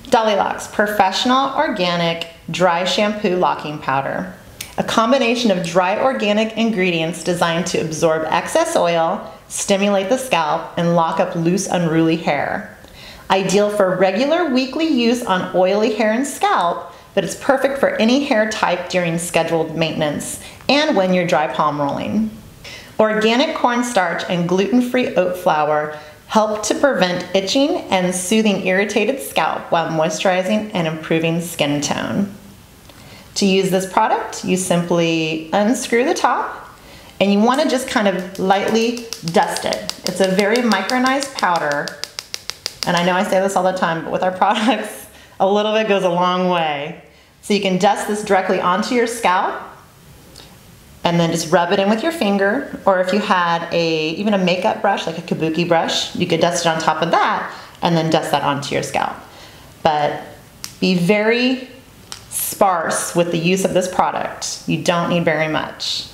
Dollylocks Professional Organic Dry Shampoo Locking Powder. A combination of dry organic ingredients designed to absorb excess oil, stimulate the scalp, and lock up loose, unruly hair. Ideal for regular weekly use on oily hair and scalp, but it's perfect for any hair type during scheduled maintenance and when you're dry palm rolling. Organic cornstarch and gluten-free oat flour help to prevent itching and soothing irritated scalp while moisturizing and improving skin tone. To use this product, you simply unscrew the top and you want to just kind of lightly dust it. It's a very micronized powder, and I know I say this all the time, but with our products, a little bit goes a long way. So you can dust this directly onto your scalp and then just rub it in with your finger, or if you had even a makeup brush, like a kabuki brush, you could dust it on top of that and then dust that onto your scalp. But be very sparse with the use of this product. You don't need very much.